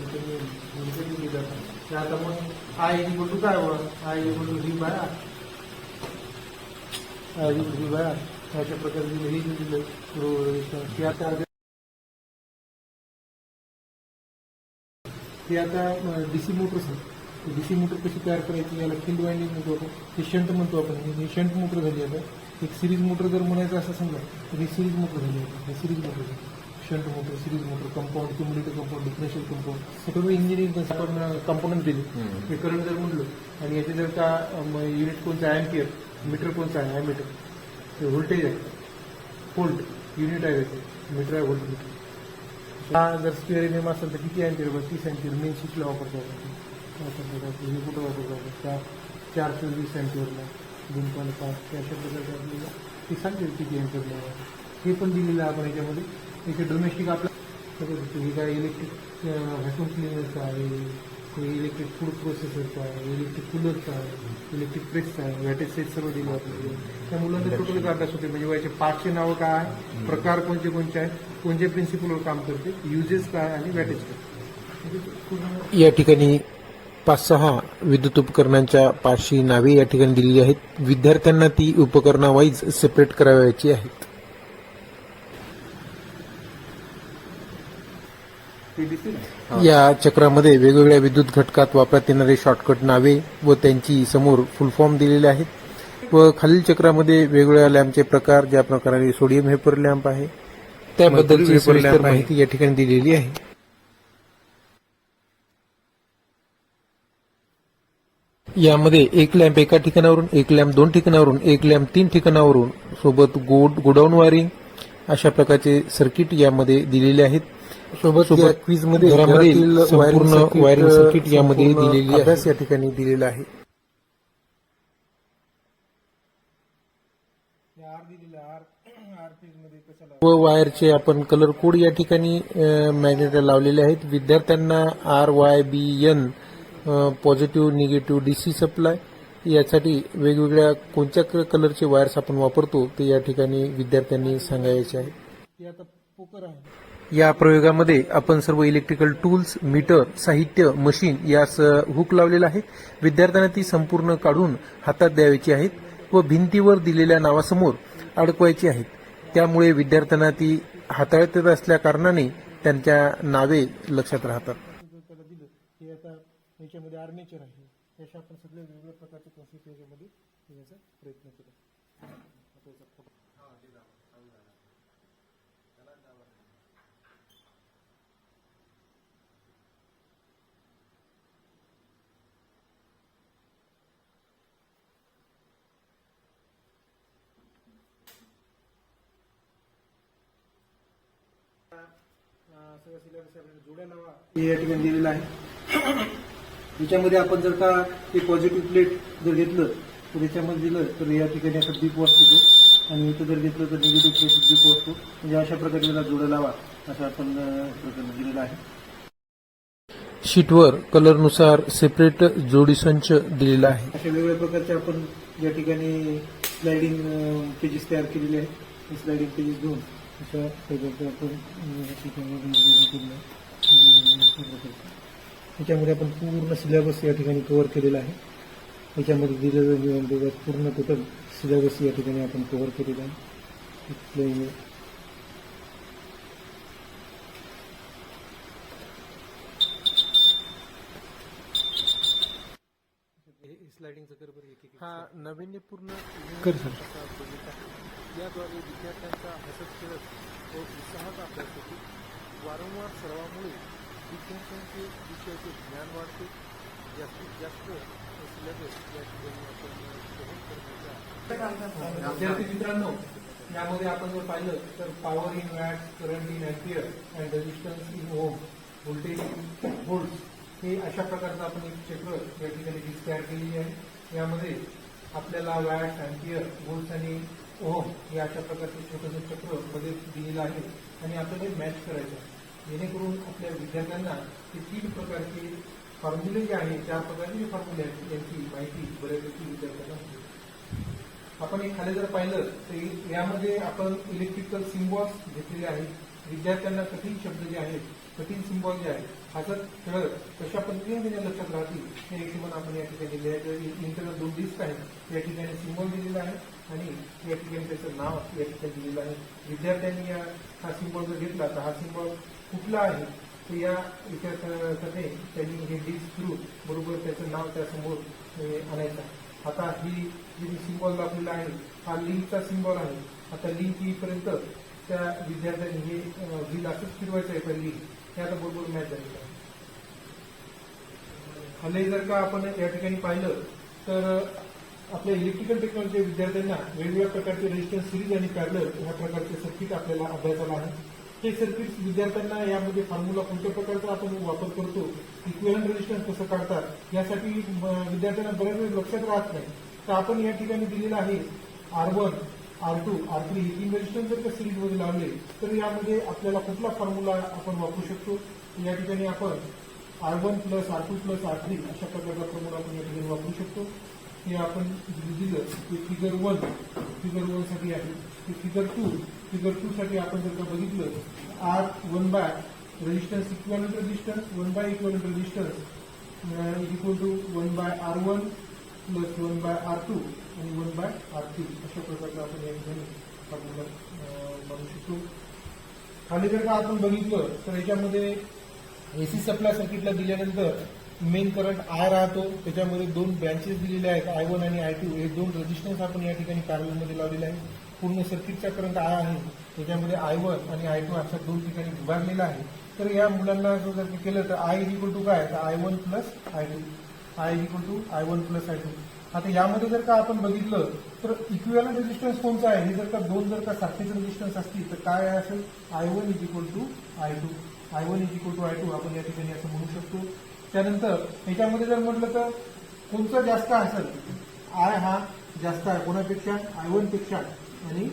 दिली जातात. आता मग आय इक्वल टू काय बघा, I equal to V by R, I equal to V by R अशा प्रकारे दिलं. हे दिलं रो रेजिस्टन्स. हे आता डीसी मोटर्स आहे. डीसी मोटर कशी तयार करायची, याला फील्ड वाइंडिंग म्हणतो आपण, हे शंट म्हणतो आपण. ही शंट मोटर झाली. आता एक सिरीज मोटर जर म्हणायचं असं समजा तर ही सिरीज मोटर झाली. आता ही सिरीज मोटर आहे. Shunt motor, series motor, compound, cumulative compound, differential compound, सगळं इंजिनिअरिंग आपण कंपोनंट दिले. हे करंट जर म्हटलं आणि याचे जर का युनिट कोणतं आहे, एम्पियर, मीटर कोणतं आहे, मीटर, हे व्होल्टेज आहे, व्होल्ट युनिट आहे त्याचे, मीटर आहे, व्होल्ट मीटर. हा जर स्क्वेअर एम एम असेल तर किती एम्पियर बघ, 30 एम्पियर मेन स्विचला वापरतो आपण. हे कुठं वापरतो आपण, 420 एम्पियरला 2.5 अशा प्रकारचे आपल्याला ती सांगते किती एम्पियरला. हे पण दिलेलं आहे आपण याच्यामध्ये. इथे डोमेस्टिक आपलं हे काय इलेक्ट्रिक व्हॅक्यूम क्लिनरचं आहे, इलेक्ट्रिक फूड प्रोसेसरचं आहे, इलेक्ट्रिक कूलरचं आहे, इलेक्ट्रिक प्रेसचं आहे, व्हॅटेज सेट सर्व दिलं आपल्याला. त्या मुलांचा टोटल अभ्यास होते. म्हणजे याचे पार्टचे नावं काय आहे, प्रकार कोणते कोणते आहेत, कोणत्या प्रिन्सिपलवर काम करते, युजेस काय आणि व्हॅटेज काय. या ठिकाणी 5-6 विद्युत उपकरणांच्या 500 नावे या ठिकाणी दिलेली आहेत. विद्यार्थ्यांना ती उपकरणावाईज सेपरेट करावयाची आहेत. या चक्रामध्ये वेगवेगळ्या विद्युत घटकात वापरण्यात येणारे शॉर्टकट नावे व त्यांची समोर फुल फॉर्म दिलेले आहेत. व खालील चक्रामध्ये वेगवेगळ्या लॅम्पचे प्रकार, ज्या प्रकारे सोडियम वेपर लॅम्प आहे त्याबद्दलची सविस्तर माहिती या ठिकाणी दिलेली आहे. यामध्ये एक लॅम्प एका ठिकाणावरून, एक लॅम्प 2 ठिकाणावरून, एक लॅम्प 3 ठिकाणावरून सोबत गोडाऊन वायरिंग अशा प्रकारचे सर्किट यामध्ये दिलेले आहेत. सोबत क्विजमध्ये घरामधील संपूर्ण वायरिंग सर्किट यामध्ये दिलेली अभ्यास या ठिकाणी दिलेला आहे. व वायरचे आपण कलर कोड या ठिकाणी मॅग्नेट लावलेले आहेत. विद्यार्थ्यांना RYBN positive negative DC supply यासाठी वेगवेगळ्या कोणत्या कलरचे वायर्स आपण वापरतो ते या ठिकाणी विद्यार्थ्यांनी सांगायचे आहे. हे आता पोकर आहे. या प्रयोगामध्ये आपण सर्व इलेक्ट्रिकल टूल्स, मीटर, साहित्य, मशीन यास हुक लावलेला आहे. विद्यार्थ्यांना ती संपूर्ण काढून हातात द्यायची आहेत व भिंतीवर दिलेल्या नावासमोर अडकवायची आहेत. त्यामुळे विद्यार्थ्यांना ती हाताळत येत असल्या कारणाने त्यांच्या नावे लक्षात राहतात. त्याला दिलं हे आता याच्यामध्ये आर्मेचर आहे. अशा आपण सगळे वेगवेगळ्या प्रकारचे कॉन्सेप्ट याच्यामध्ये याचा प्रयत्न केला. सगळं सिलेबस जोड्या लावा हे या ठिकाणी दिलेलं आहे. याच्यामध्ये आपण जर का ते पॉझिटिव्ह प्लेट जर घेतलं तर याच्यामध्ये दिलं तर या ठिकाणी आता दीप वाचतो तो, आणि इथं जर घेतलं तर निगेटिव्ह प्लेट दीप वाचतो. म्हणजे अशा प्रकारे त्याला जोड्या लावा असं आपण दिलेलं आहे. शीटवर कलरनुसार सेपरेट जोडी संच दिलेला आहे. अशा वेगवेगळ्या प्रकारचे आपण या ठिकाणी स्लायडिंग पेजेस तयार केलेले आहेत. स्लायडिंग पेजेस घेऊन अशा प्रकारचे आपण याच्यामध्ये आपण पूर्ण सिलेबस या ठिकाणी कव्हर केलेला आहे. याच्यामध्ये दिलेलं पूर्ण टोटल सिलेबस या ठिकाणी आपण कव्हर केलेला आहे. हा नाविन्यपूर्ण कर सर. याद्वारे विद्यार्थ्यांचा हसत खेळत व उत्साहाचा अभ्यास होतो. वारंवार सरावामुळे विद्यार्थ्यांचे विषयाचे ज्ञान वाढते. जास्तीत जास्त सिलेबस या ठिकाणी आपण विद्यार्थी मित्रांनो, यामध्ये आपण जर पाहिलं तर power in watt, current in ampere and resistance in ohm, voltage in volts, हे अशा प्रकारचं आपण एक चक्र या ठिकाणी डिस्क तयार केलेली आहे. यामध्ये आपल्याला वॅट, एम्पियर, व्होल्ट्स आणि ओम हे अशा प्रकारचे छोटंसं चक्र मध्ये दिलेलं आहे आणि आपल्याला मॅच करायचं आहे. जेणेकरून आपल्या विद्यार्थ्यांना हे 3 प्रकारचे फॉर्म्युले जे आहेत, 4 प्रकारचे फॉर्म्युले आहेत, यांची माहिती बऱ्यापैकी विद्यार्थ्यांना होते. आपण एक खाली जर पाहिलं तर यामध्ये आपण इलेक्ट्रिकल सिम्बॉल्स घेतलेले आहेत. विद्यार्थ्यांना कठीण शब्द जे आहेत, कठीण सिम्बॉल जे आहेत, हसत खेळत कशा पद्धतीने त्यांच्या लक्षात राहतील हे हिशोबाने आपण या ठिकाणी दिले आहे. इंटरनल 2 डिस्क आहेत, या ठिकाणी सिम्बॉल दिलेला आहे आणि या ठिकाणी त्याचं नाव या ठिकाणी दिलेलं आहे. विद्यार्थ्यांनी हा सिम्बॉल जर घेतला तर हा सिम्बॉल कुठला आहे तर या याच्याकडे त्यांनी हे डिस्क थ्रू बरोबर त्याचं नाव त्यासमोर आणायचं. आता ही जी सिम्बॉल दाखवलेला आहे हा लिंकचा सिम्बॉल आहे. आता लिंक येईपर्यंत त्या विद्यार्थ्यांनी हे व्हील असंच फिरवायचं आहे पहिली, हे आता बरोबर मॅच झालेलं आहे. हल्ली जर का आपण या ठिकाणी पाहिलं तर आपल्या इलेक्ट्रिकल टेक्नॉलॉजी विद्यार्थ्यांना वेगवेगळ्या प्रकारचे रेजिस्टन्स सिरीज आणि पॅरलल ह्या प्रकारचे सर्किट आपल्याला अभ्यासाला आहे. हे सर्किट विद्यार्थ्यांना यामध्ये फॉर्म्युला कोणत्या प्रकारचा आपण वापर करतो, इक्विव्हॅलंट रेजिस्टन्स कसं काढतात यासाठी विद्यार्थ्यांना बऱ्याच वेळ लक्षात राहत नाही. तर आपण या ठिकाणी दिलेलं आहे R1, R2, R3 हे 3 रेजिस्टन्स जर का सिरीजमध्ये लावले तर यामध्ये आपल्याला कुठला फॉर्म्युला आपण वापरू शकतो. या ठिकाणी आपण R1 plus R2 plus R3 अशा प्रकारचा फॉर्म्युला आपण या ठिकाणी वापरू शकतो. हे आपण दिलं ते फिगर 1 साठी आहे. ते फिगर 2 साठी आपण जर का बघितलं R1 by resistance equivalent resistance 1 by equivalent resistance is equal to 1 by R1 plus 1 by R2 आणि 1 बाय R3 अशा प्रकारचा आपण या ठिकाणी फॉर्म्युला बनवू शकतो. खाली जर का आपण बघितलं तर याच्यामध्ये एसी सप्लाय सर्किटला दिल्यानंतर मेन करंट आय राहतो. त्याच्यामध्ये 2 ब्रँचेस दिलेले आहेत I1 आणि I2 हे 2 रेजिस्टन्स आपण या ठिकाणी पॅरललमध्ये लावलेले आहे. पूर्ण सर्किटचा करंट आय आहे, त्याच्यामध्ये I1 आणि I2 अशा 2 ठिकाणी विभागलेला आहे. तर या मुलांना जर केलं तर आय इज इक्वल टू काय तर I1 plus I2, I is equal to I1 plus I2. आता यामध्ये जर का आपण बघितलं तर इक्विव्हॅलंट रेजिस्टन्स कोणता आहे, हे जर का 2 जर का सारखेच रेजिस्टन्स असतील तर काय असेल I1 is equal to I2, I1 is equal to I2 आपण या ठिकाणी असं म्हणू शकतो. त्यानंतर याच्यामध्ये जर म्हटलं तर कोणतं जास्त असेल, आय हा जास्त आहे कोणापेक्षा I1 पेक्षा आणि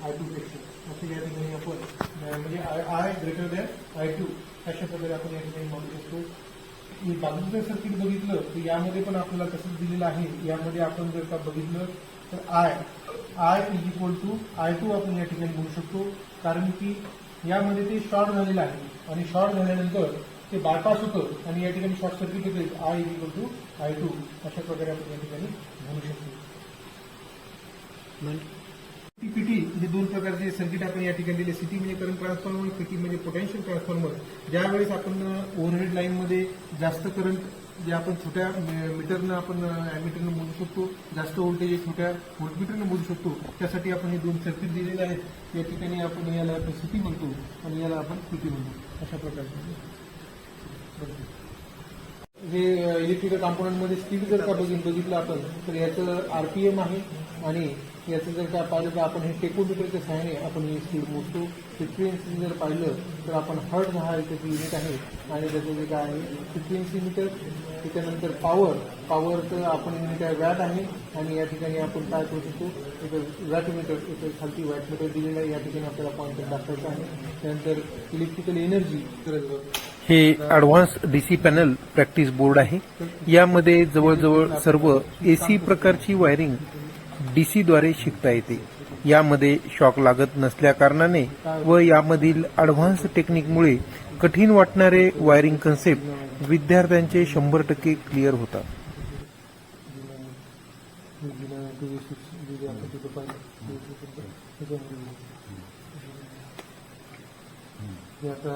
I2 पेक्षा, असं या ठिकाणी आपण म्हणजे आय ग्रेटर दॅन I2 अशा प्रकारे आपण या ठिकाणी म्हणू शकतो. बाजूचं सर्किट बघितलं तर यामध्ये पण आपल्याला तसंच दिलेलं आहे. यामध्ये आपण जर का बघितलं तर I is equal to I2 आपण या ठिकाणी म्हणू शकतो, कारण की यामध्ये ते शॉर्ट झालेलं आहे आणि शॉर्ट झाल्यानंतर ते बायपास होतं आणि या ठिकाणी शॉर्ट सर्किट होते. I is equal to I2 अशा प्रकारे आपण या ठिकाणी म्हणू शकतो. पीटी हे 2 प्रकारचे सर्किट आपण या ठिकाणी दिले. सिटी म्हणजे करंट ट्रान्सफॉर्मर, पीटी म्हणजे पोटेन्शियल ट्रान्सफॉर्मर. ज्यावेळेस आपण ओव्हरहेड लाईनमध्ये जास्त करंट जे आपण छोट्या मीटरनं आपण ॲमीटरनं मोजू शकतो, जास्त व्होल्टेज छोट्या व्होल्टमीटरनं मोजू शकतो, त्यासाठी आपण हे 2 सर्किट दिलेले आहेत. या ठिकाणी आपण याला आपण सिटी म्हणतो आणि याला आपण पीटी म्हणतो. अशा प्रकारचे हे इलेक्ट्रिकल कॉम्पोनंटमध्ये स्पीड जर का बघितलं आपण तर याचं RPM आहे आणि याचं जर का पाहिलं तर आपण हे टेकोमीटरच्या सहाय्याने आपण ही स्पीड मोजतो. फ्रिक्वेन्सी जर पाहिलं तर आपण हर्ट्झ हा त्याचं युनिट आहे आणि त्याचं जे काय आहे फ्रिक्वेन्सी मीटर. त्याच्यानंतर पॉवरचं आपण युनिट आहे वॅट आहे आणि या ठिकाणी आपण काय करू शकतो इथं वॅट मीटर, इथं खालती वॅट मीटर दिलेलं आहे, या ठिकाणी आपल्याला पॉईंटर दाखवायचं आहे. त्यानंतर इलेक्ट्रिकल एनर्जी हे advance DC panel practice board आहे. यामध्ये जवळजवळ सर्व एसी प्रकारची वायरिंग डीसीद्वारे शिकता येते. यामध्ये शॉक लागत नसल्या कारणाने व यामधील ॲडव्हान्स टेक्निकमुळे कठीण वाटणारे वायरिंग कन्सेप्ट विद्यार्थ्यांचे 100% क्लिअर होतात. आता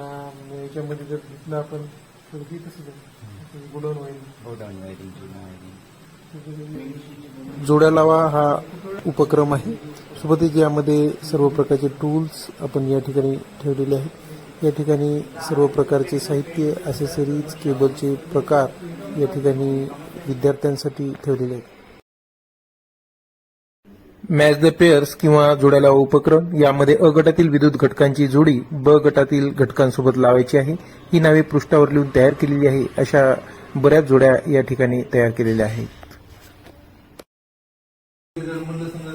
याच्यामध्ये जर घेतलं आपण तर ती कसं गोडाऊन वायरिंग. जोड्या लावा हा उपक्रम आहे. सोबतच यामध्ये सर्व प्रकारचे टूल्स आपण या ठिकाणी ठेवलेले आहेत. या ठिकाणी सर्व प्रकारचे साहित्य, ॲसेसरीज, केबलचे प्रकार या ठिकाणी विद्यार्थ्यांसाठी ठेवलेले आहेत. मॅच द पेअर्स किंवा जोड्या लावा उपक्रम यामध्ये अ गटातील विद्युत घटकांची जोडी ब गटातील घटकांसोबत लावायची आहे. ही नावे पृष्ठावर लिहून तयार केलेली आहे. अशा बऱ्याच जोड्या या ठिकाणी तयार केलेल्या आहेत. जर म्हणलं समजा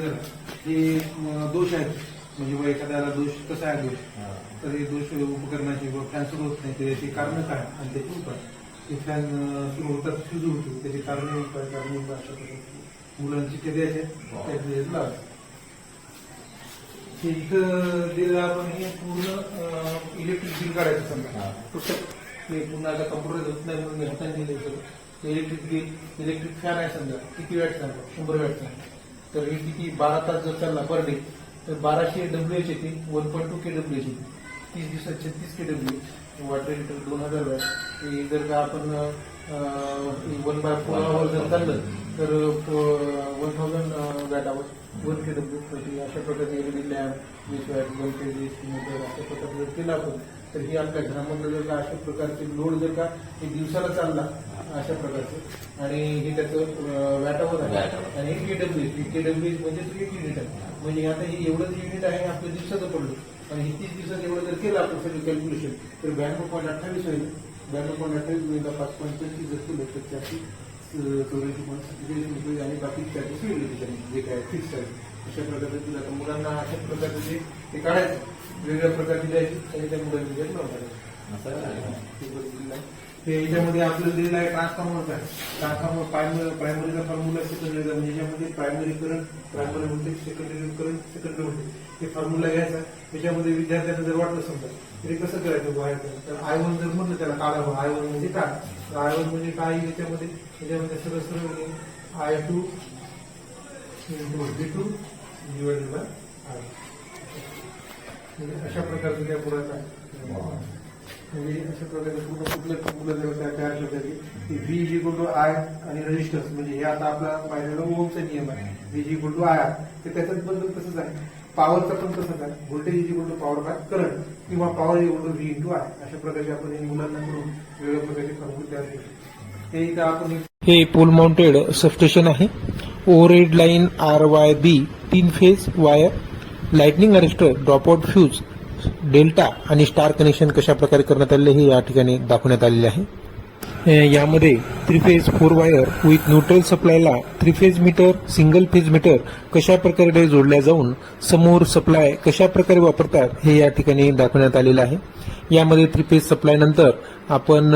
हे दोष आहेत म्हणजे एखाद्याला दोष कसा आहे दोष तर हे दोष उपकरणाचे फॅन सुरू होत नाही त्याचे कारण काय आणि त्याचे उपाय. ते फॅन सुरू होतात फ्यूज होतो त्याचे कारण उपाय अशा प्रकारचे मुलांची ते द्यायचे. हे इथं दिलं आपण हे पूर्ण इलेक्ट्रिक बिल काढायचं समजा टोटल हे पूर्ण आता कम्प्युटर होत नाही म्हणून मी हाताने दिलं सगळं इलेक्ट्रिक बिल इलेक्ट्रिक फॅन आहे समजा किती वॅट सांगा 100 वॅटचा तर हे किती 12 तास जर चालला पर डे तर 1200 WH येते 1.2 kWh येते 30 दिवसात 36 kWh वॉटर लिटर 2000 वॅट हे जर का आपण 1/4 आवर जर चाललं तर 1000 वॅट आवर 1 kWh अशा प्रकारचे LED lamp 20 watt 1 kW motor अशा प्रकारे जर केला आपण तर हे आपल्या घरामधलं जर का अशा प्रकारचे लोड जर का एक दिवसाला चालला अशा प्रकारचं आणि हे त्याचं वॅटावर आहे आणि हे केडब्ल्यू म्हणजे 3 युनिट आहे म्हणजे आता हे एवढंच युनिट आहे आपल्या दिवसाचं पडलं आणि हे 30 दिवसात एवढं जर केलं आपण सगळं कॅल्क्युलेशन तर 92.28 होईल 92.28 गुणिले 5.25 जर केलं तर त्याची 84.47 आणि बाकी चार्जेस वेगळे जे काय फिक्स आहे अशा प्रकारचे दिलं आता मुलांना अशा प्रकारचे ते काढायचं वेगळ्या प्रकारची द्यायची आणि त्या मुलांनी द्यायला लावणार ते याच्यामध्ये आपल्याला दिलेलं आहे ट्रान्सफॉर्मरचा ट्रान्सफॉर्मर प्रायमरीचा फॉर्म्युला सेकंडरीचा म्हणजे याच्यामध्ये primary current primary voltage secondary current secondary voltage हे फॉर्म्युला घ्यायचा त्याच्यामध्ये विद्यार्थ्यांना जर वाटलं समजा तरी कसं करायचं बाहेर तर I1 जर म्हटलं त्याला काढा I1 म्हणजे काय I1 म्हणजे काय याच्यामध्ये सरळ सरळ I2 V2 divided by I म्हणजे अशा प्रकारचं त्या पुढे म्हणजे अशा प्रकारे पूर्ण कुठलं तयार करता की V is equal to I आणि रेजिस्टन्स म्हणजे हे आता आपला पाहिलेला ओमचा नियम आहे V is equal to I तर त्याच्यात बद्दल तसंच आहे पॉवरचा पण तसंच आहे voltage is equal to power by current किंवा power is equal to V into I अशा प्रकारचे आपण हे मुलांना करून वेगवेगळ्या प्रकारचे फॉर्म्युले तयार केले हे इथं आपण हे पोल माउंटेड सबस्टेशन आहे overhead line RYB 3 phase wire lightning arrester dropout fuse delta आणि स्टार कनेक्शन कशा प्रकारे करण्यात आले हे या ठिकाणी दाखवण्यात आलेले आहे यामध्ये 3 फेज 4 वायर विथ न्यूट्रल सप्लायला 3 phase meter single phase meter कशा प्रकारे जोडल्या जाऊन समोर सप्लाय कशा प्रकारे वापरतात हे या ठिकाणी दाखवण्यात आलेलं आहे यामध्ये 3 फेज सप्लाय नंतर आपण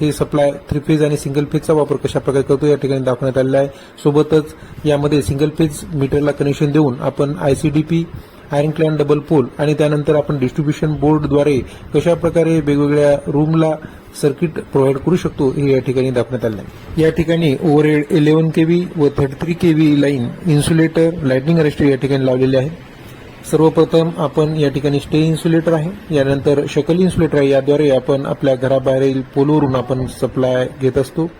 हे सप्लाय 3 फेज आणि सिंगल फेजचा वापर कशा प्रकारे करतो या ठिकाणी दाखवण्यात आलेला आहे सोबतच यामध्ये सिंगल फेज मीटरला कनेक्शन देऊन आपण ICDP iron clad double pole आणि त्यानंतर आपण डिस्ट्रीब्युशन बोर्डद्वारे कशा प्रकारे वेगवेगळ्या रूमला सर्किट प्रोव्हाइड करू शकतो हे या ठिकाणी दाखवण्यात आले आहे या ठिकाणी ओव्हरहेड 11 kV व 33 kV line insulator lightning arrester या ठिकाणी लावलेले आहेत सर्वप्रथम आपण या ठिकाणी स्टे इन्सुलेटर आहे यानंतर शकल इन्सुलेटर आहे याद्वारे आपण आपल्या घराबाहेरील पोलवरून आपण सप्लाय घेत असतो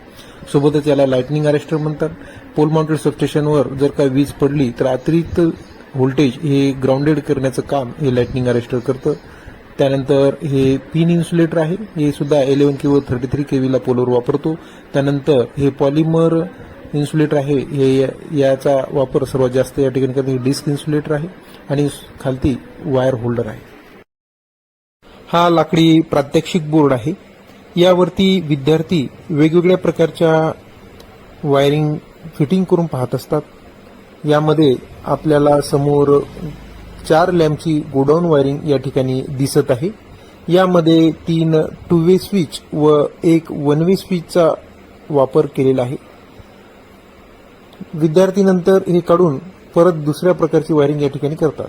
सोबतच याला लाइटनिंग अरेस्टर म्हणतात पोल माउंटेड सबस्टेशनवर जर का वीज पडली तर अतिरिक्त व्होल्टेज हे ग्राउंडेड करण्याचं काम हे लाइटनिंग अरेस्टर करतं त्यानंतर हे पिन इन्सुलेटर आहे हे सुद्धा 11 kV 33 kV ला पोलवर वापरतो त्यानंतर हे पॉलिमर इन्सुलेटर आहे हे याचा वापर सर्वात जास्त या ठिकाणी करतो डिस्क इन्सुलेटर आहे आणि खालती वायर होल्डर आहे हा लाकडी प्रात्यक्षिक बोर्ड आहे यावरती विद्यार्थी वेगवेगळ्या प्रकारच्या वायरिंग फिटिंग करून पाहत असतात यामध्ये आपल्याला समोर 4 लॅम्पची गोडाऊन वायरिंग या ठिकाणी दिसत आहे यामध्ये 3 2 वे स्विच व 1 1 वे स्विचचा वापर केलेला आहे विद्यार्थी नंतर हे काढून परत दुसऱ्या प्रकारची वायरिंग या ठिकाणी करतात